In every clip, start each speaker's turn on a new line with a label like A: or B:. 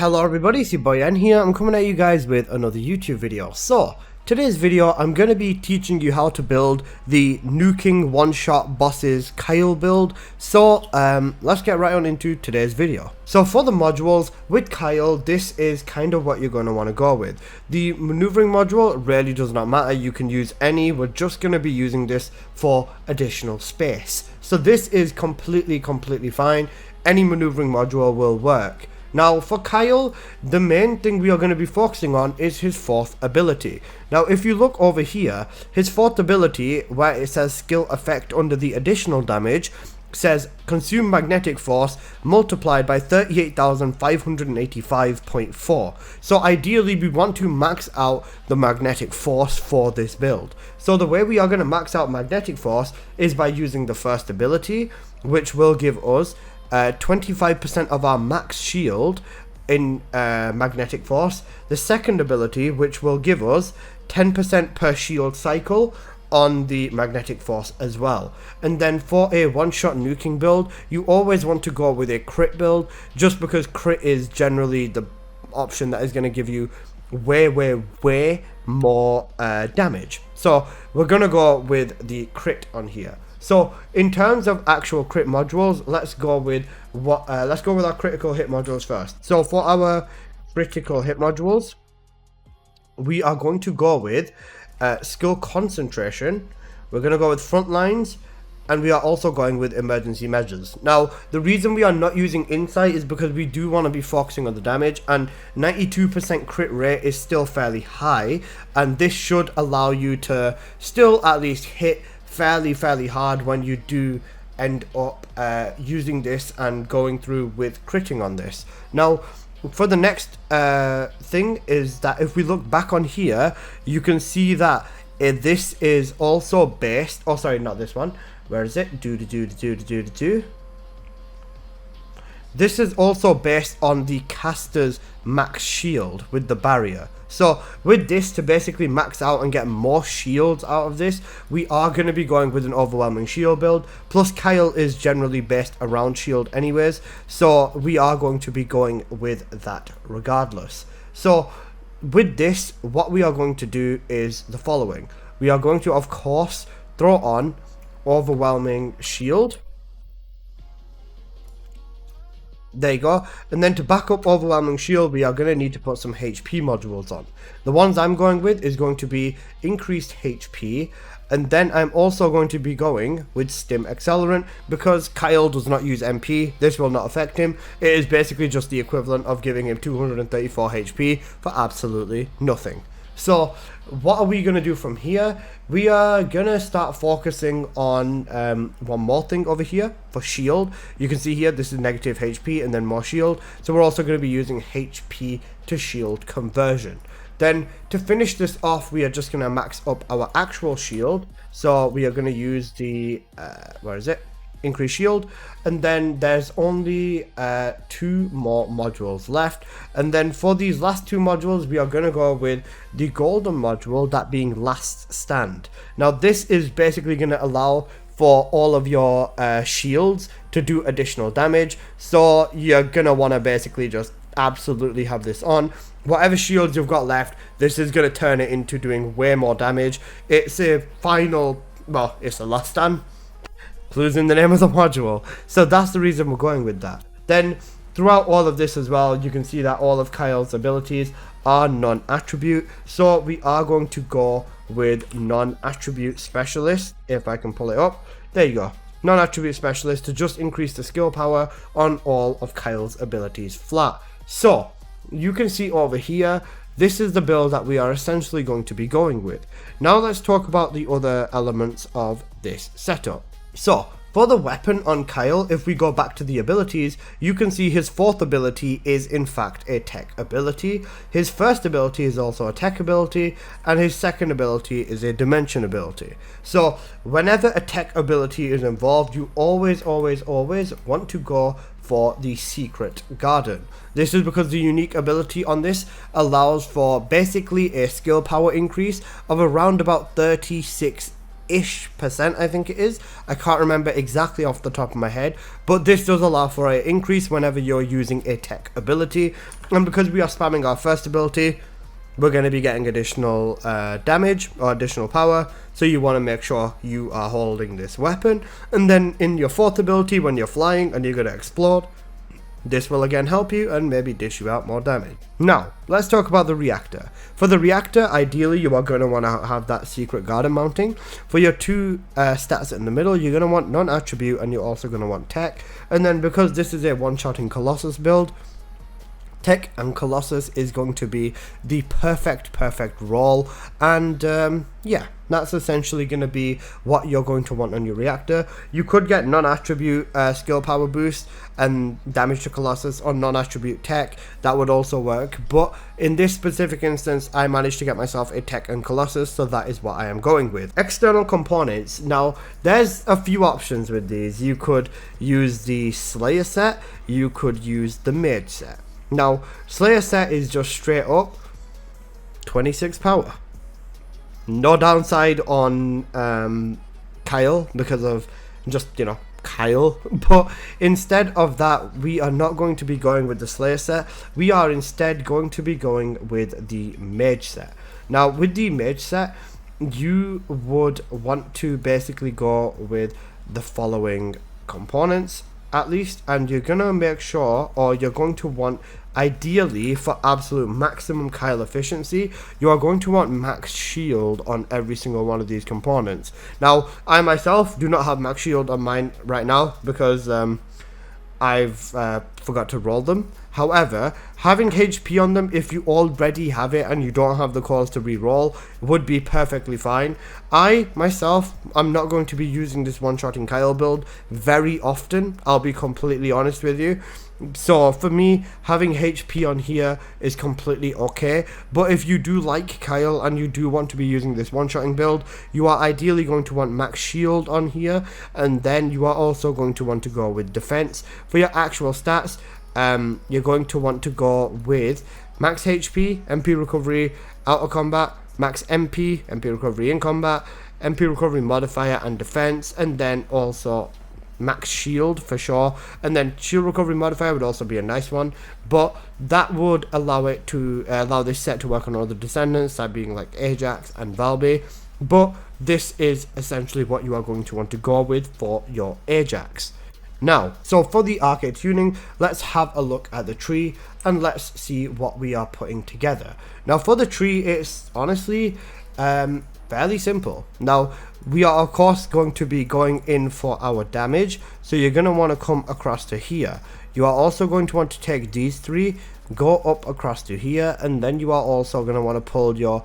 A: Hello everybody, it's your boy N here. I'm coming at you guys with another YouTube video. So, today's video I'm going to be teaching you how to build the nuking one-shot bosses Kyle build. So, let's get right on into today's video. So for the modules, with Kyle, this is kind of what you're going to want to go with. The maneuvering module really does not matter, you can use any, we're just going to be using this for additional space. So this is completely fine, any maneuvering module will work. Now for Kyle, the main thing we are going to be focusing on is his fourth ability. Now if you look over here, his fourth ability, where it says skill effect under the additional damage, says consume magnetic force multiplied by 38,585.4. So ideally we want to max out the magnetic force for this build. So the way we are going to max out magnetic force is by using the first ability, which will give us 25% of our max shield in magnetic force. The second ability, which will give us 10% per shield cycle on the magnetic force as well. And then for a one-shot nuking build, you always want to go with a crit build, just because crit is generally the option that is going to give you way more damage. So we're going to go with the crit on here. So in terms of actual crit modules, let's go with our critical hit modules first. So for our critical hit modules, we are going to go with skill concentration. We're going to go with front lines, and we are also going with emergency measures. Now the reason we are not using insight is because we do want to be focusing on the damage, and 92% crit rate is still fairly high, and this should allow you to still at least hit fairly hard when you do end up using this and going through with critting on this. Now for the next thing is that if we look back on here, you can see that this is also based, oh sorry, not this one, where is it, this is also based on the caster's max shield with the barrier. So with this, to basically max out and get more shields out of this, we are going to be going with an overwhelming shield build. Plus Kyle is generally based around shield anyways, so we are going to be going with that regardless. So with this, what we are going to do is the following. We are going to, of course, throw on overwhelming shield. There you go. And then to back up overwhelming shield, we are going to need to put some HP modules on. The ones I'm going with is going to be increased HP, and then I'm also going to be going with stim accelerant, because Kyle does not use MP. This will not affect him. It is basically just the equivalent of giving him 234 HP for absolutely nothing. So what are we going to do from here? We are going to start focusing on one more thing over here for shield. You can see here this is negative HP and then more shield. So we're also going to be using HP to shield conversion. Then to finish this off, we are just going to max up our actual shield. So we are going to use the, where is it? Increase shield, and then there's only 2 more modules left, and then for these last 2 modules we are going to go with the golden module, that being last stand. Now this is basically going to allow for all of your shields to do additional damage, so you're going to want to basically just absolutely have this on. Whatever shields you've got left, this is going to turn it into doing way more damage. It's a final, well, it's a last stand, losing the name of the module, so that's the reason we're going with that. Then throughout all of this as well, you can see that all of Kyle's abilities are non-attribute, so we are going to go with non-attribute specialist. If I can pull it up, there you go, non-attribute specialist, to just increase the skill power on all of Kyle's abilities flat. So you can see over here, this is the build that we are essentially going to be going with. Now let's talk about the other elements of this setup. So for the weapon on Kyle, if we go back to the abilities, you can see his fourth ability is in fact a tech ability. His first ability is also a tech ability, and his second ability is a dimension ability. So whenever a tech ability is involved, you always want to go for the secret garden. This is because the unique ability on this allows for basically a skill power increase of around about 36 30-ish%, I think it is. I can't remember exactly off the top of my head, but this does allow for an increase whenever you're using a tech ability. And because we are spamming our first ability, we're going to be getting additional damage or additional power, so you want to make sure you are holding this weapon. And then in your fourth ability, when you're flying and you're going to explode, this will again help you and maybe dish you out more damage. Now, let's talk about the reactor. For the reactor, ideally you are going to want to have that secret garden mounting. For your two stats in the middle, you're going to want non-attribute and you're also going to want tech. And then because this is a one-shotting Colossus build, Tech and Colossus is going to be the perfect roll, and yeah, that's essentially going to be what you're going to want on your reactor. You could get non-attribute skill power boost and damage to Colossus, or non-attribute tech. That would also work, but in this specific instance I managed to get myself a tech and Colossus, so that is what I am going with. External components. Now there's a few options with these. You could use the Slayer set, you could use the Mage set. Now, Slayer set is just straight up 26 power. No downside on Kyle because of just, you know, Kyle. But instead of that, we are not going to be going with the Slayer set. We are instead going to be going with the Mage set. Now, with the Mage set, you would want to basically go with the following components, at least, and you're gonna make sure, or you're going to want, ideally for absolute maximum Kyle efficiency, you are going to want max shield on every single one of these components. Now, I myself do not have max shield on mine right now because I've forgot to roll them. However, having HP on them, if you already have it and you don't have the calls to re-roll, would be perfectly fine. I myself, I'm not going to be using this one-shotting Kyle build very often, I'll be completely honest with you. So for me, having HP on here is completely okay. But if you do like Kyle and you do want to be using this one-shotting build, you are ideally going to want max shield on here, and then you are also going to want to go with defense. For your actual stats, you're going to want to go with max HP, MP recovery out of combat, max MP recovery in combat, MP recovery modifier and defense, and then also max shield for sure. And then shield recovery modifier would also be a nice one, but that would allow it to allow this set to work on other descendants, that being like Ajax and Valby. But this is essentially what you are going to want to go with for your Ajax. Now, so for the arcade tuning, let's have a look at the tree and let's see what we are putting together. Now for the tree, it's honestly fairly simple. Now we are of course going to be going in for our damage, so you're going to want to come across to here. You are also going to want to take these three, go up across to here, and then you are also going to want to pull your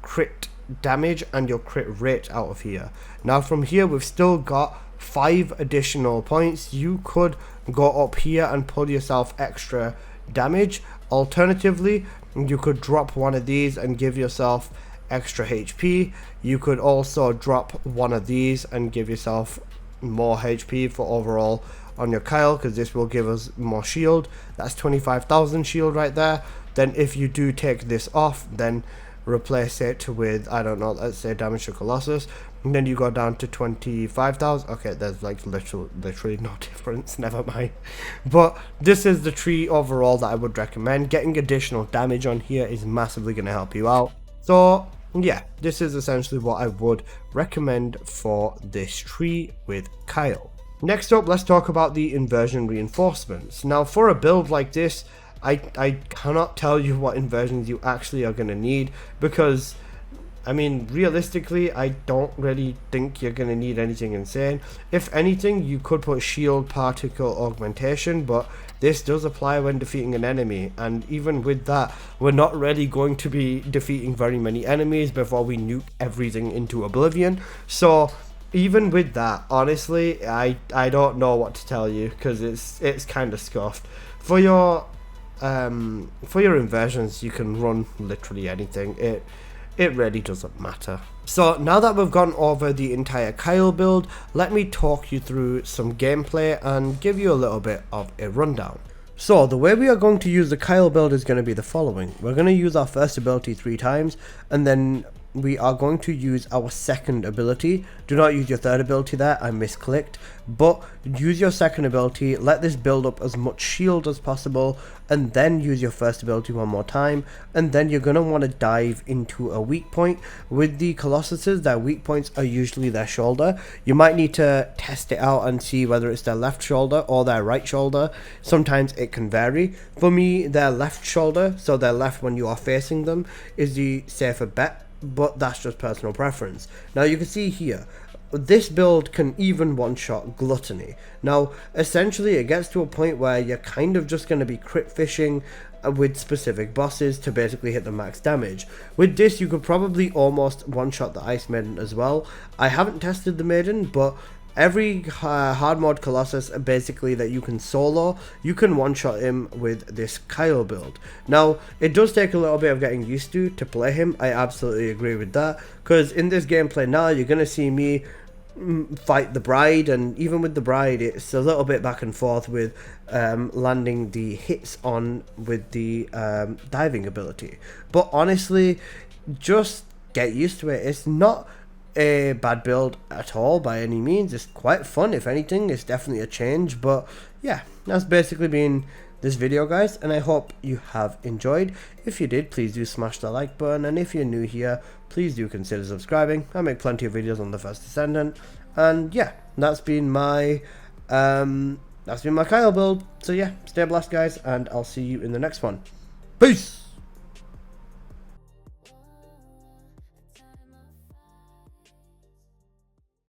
A: crit damage and your crit rate out of here. Now from here we've still got 5 additional points. You could go up here and pull yourself extra damage. Alternatively, you could drop one of these and give yourself extra HP. You could also drop one of these and give yourself more HP for overall on your Kyle, because this will give us more shield. That's 25,000 shield right there. Then if you do take this off, then replace it with, I don't know, let's say damage to Colossus, and then you go down to 25,000. Okay, there's like literally no difference, never mind. But this is the tree overall that I would recommend. Getting additional damage on here is massively going to help you out. So yeah, this is essentially what I would recommend for this tree with Kyle. Next up, let's talk about the inversion reinforcements. Now for a build like this, I cannot tell you what inversions you actually are going to need, because I mean realistically I don't really think you're going to need anything insane. If anything, you could put shield particle augmentation, but this does apply when defeating an enemy, and even with that we're not really going to be defeating very many enemies before we nuke everything into oblivion. So even with that, honestly, I don't know what to tell you, because it's kind of scuffed. For your inversions, you can run literally anything. It really doesn't matter. So now that we've gone over the entire Kyle build, let me talk you through some gameplay and give you a little bit of a rundown. So the way we are going to use the Kyle build is going to be the following. We're going to use our first ability 3 times, and then we are going to use our second ability. Do not use your third ability there, I misclicked, but use your second ability, let this build up as much shield as possible, and then use your first ability one more time, and then you're going to want to dive into a weak point. With the Colossuses, their weak points are usually their shoulder. You might need to test it out and see whether it's their left shoulder or their right shoulder. Sometimes it can vary. For me, their left shoulder, so their left when you are facing them, is the safer bet, but that's just personal preference. Now you can see here, this build can even one-shot Gluttony. Now essentially it gets to a point where you're kind of just going to be crit fishing with specific bosses to basically hit the max damage. With this you could probably almost one-shot the Ice Maiden as well. I haven't tested the Maiden, but every hard mode Colossus basically that you can solo, you can one-shot him with this Kyle build. Now it does take a little bit of getting used to play him, I absolutely agree with that, because in this gameplay now you're going to see me fight the Bride, and even with the Bride it's a little bit back and forth with landing the hits on with the diving ability. But honestly, just get used to it. It's not a bad build at all by any means. It's quite fun. If anything, it's definitely a change. But yeah, that's basically been this video, guys, and I hope you have enjoyed. If you did, please do smash the like button, and if you're new here, please do consider subscribing. I make plenty of videos on the first Descendant, and yeah, that's been my Kyle build. So yeah, stay blessed, guys, and I'll see you in the next one. Peace.